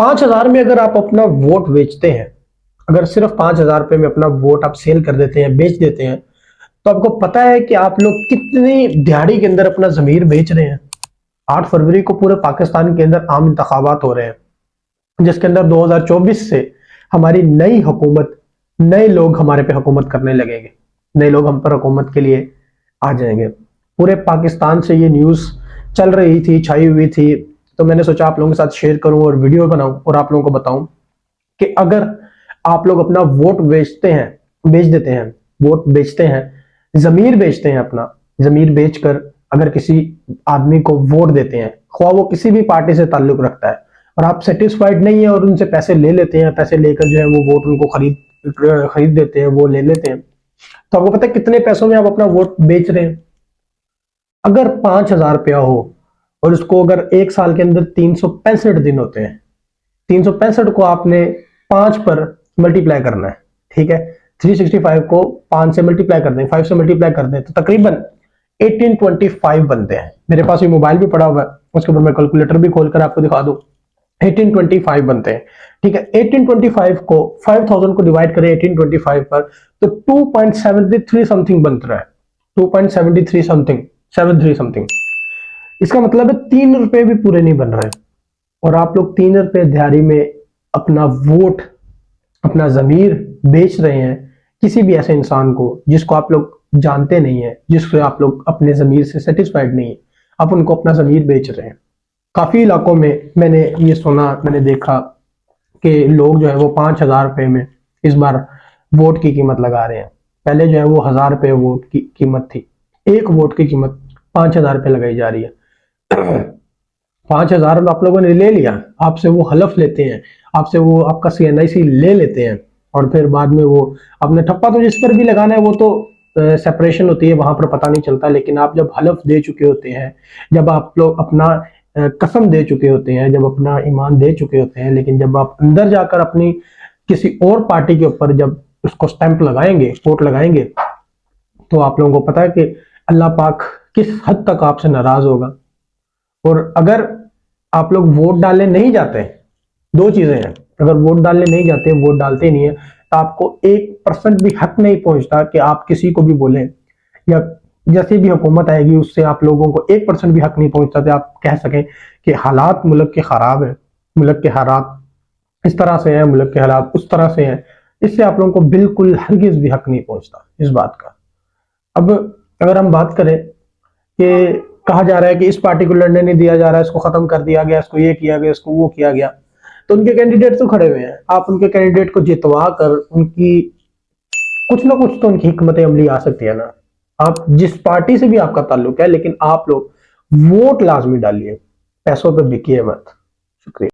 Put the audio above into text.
5,000 में अगर आप अपना वोट बेचते हैं, अगर सिर्फ 5,000 रुपए में अपना वोट आप सेल कर देते हैं, बेच देते हैं, तो आपको पता है कि आप लोग कितनी दिहाड़ी के अंदर अपना जमीर बेच रहे हैं। 8 फरवरी को पूरे पाकिस्तान के अंदर आम इंतखाबात हो रहे हैं, जिसके अंदर 2024 से हमारी नई हुकूमत, नए लोग हमारे पे हुकूमत करने लगेंगे, नए लोग हम पर हुकूमत के लिए आ जाएंगे। पूरे पाकिस्तान से ये न्यूज़ चल रही थी, छाई हुई थी, तो मैंने सोचा आप लोगों के साथ शेयर करूं और वीडियो बनाऊं और आप लोगों को बताऊं कि अगर आप लोग अपना वोट बेचते हैं, बेच देते हैं, वोट बेचते हैं, जमीर बेचते हैं, अपना जमीर बेचकर अगर किसी आदमी को वोट देते हैं, ख्वाह वो किसी भी पार्टी से ताल्लुक रखता है, और आप सेटिस्फाइड नहीं है और उनसे पैसे ले लेते हैं, पैसे लेकर जो है वो वोट उनको खरीद देते हैं, वो ले लेते हैं, तो आपको पता है कितने पैसों में आप अपना वोट बेच रहे हैं। अगर 5,000 रुपया हो और उसको अगर एक साल के अंदर 365 दिन होते हैं, 365 को आपने 5 पर मल्टीप्लाई करना है, ठीक है। 365 को 5 से मल्टीप्लाई कर दें, 5 से मल्टीप्लाई कर दें, तो तकरीबन 1825 बनते हैं। मेरे पास ये मोबाइल भी पड़ा हुआ है, उसके ऊपर मैं कैलकुलेटर भी खोलकर आपको दिखा दूं। 1825 बनते हैं, ठीक है। 1825 को 5000 को डिवाइड करें 1825 पर, तो 2.73 समथिंग बन रहा है, 2.73 समथिंग, 73 समथिंग। इसका मतलब है 3 रुपए भी पूरे नहीं बन रहे, और आप लोग 3 रुपए दिहाड़ी में अपना वोट, अपना जमीर बेच रहे हैं किसी भी ऐसे इंसान को जिसको आप लोग जानते नहीं है, जिससे आप लोग अपने जमीर से सेटिस्फाइड नहीं है, आप उनको अपना जमीर बेच रहे हैं। काफी इलाकों में मैंने ये सुना, मैंने देखा कि लोग जो है वो 5,000 रुपए में इस बार वोट की कीमत लगा रहे हैं। पहले जो है वो 1,000 रुपए वोट की कीमत थी, एक वोट की कीमत 5,000 रुपए लगाई जा रही है। 5,000 आप लोगों ने ले लिया, आपसे वो हलफ लेते हैं, आपसे वो आपका CNIC ले लेते हैं, और फिर बाद में वो अपने ठप्पा तो जिस पर भी लगाना है वो तो सेपरेशन होती है, वहां पर पता नहीं चलता। लेकिन आप जब हलफ दे चुके होते हैं, जब आप लोग अपना कसम दे चुके होते हैं, जब अपना ईमान दे चुके होते हैं, लेकिन जब आप अंदर जाकर अपनी किसी और पार्टी के ऊपर जब उसको स्टैंप लगाएंगे, वोट लगाएंगे, तो आप लोगों को पता है कि अल्लाह पाक किस हद तक आपसे नाराज होगा। और अगर आप लोग वोट डालने नहीं जाते, दो चीजें हैं, अगर वोट डालने नहीं जाते, वोट डालते नहीं है, तो आपको 1% भी हक नहीं पहुंचता कि आप किसी को भी बोलें, या जैसी भी हुकूमत आएगी उससे आप लोगों को 1% भी हक नहीं पहुंचता कि आप कह सकें कि हालात मुल्क के खराब है, मुल्क के हालात इस तरह से हैं, मुल्क के हालात उस तरह से हैं। इससे आप लोगों को बिल्कुल हरगिज भी हक नहीं पहुंचता इस बात का। अब अगर हम बात करें कि कहा जा रहा है कि इस पार्टी को लड़ने नहीं दिया जा रहा है, इसको खत्म कर दिया गया, इसको ये किया गया, इसको वो किया गया, तो उनके कैंडिडेट तो खड़े हुए हैं, आप उनके कैंडिडेट को जितवा कर उनकी कुछ ना कुछ तो उनकी हिकमत अमली आ सकती है ना। आप जिस पार्टी से भी आपका ताल्लुक है, लेकिन आप लोग वोट लाजमी डालिए, पैसों पे बिकिए मत। शुक्रिया।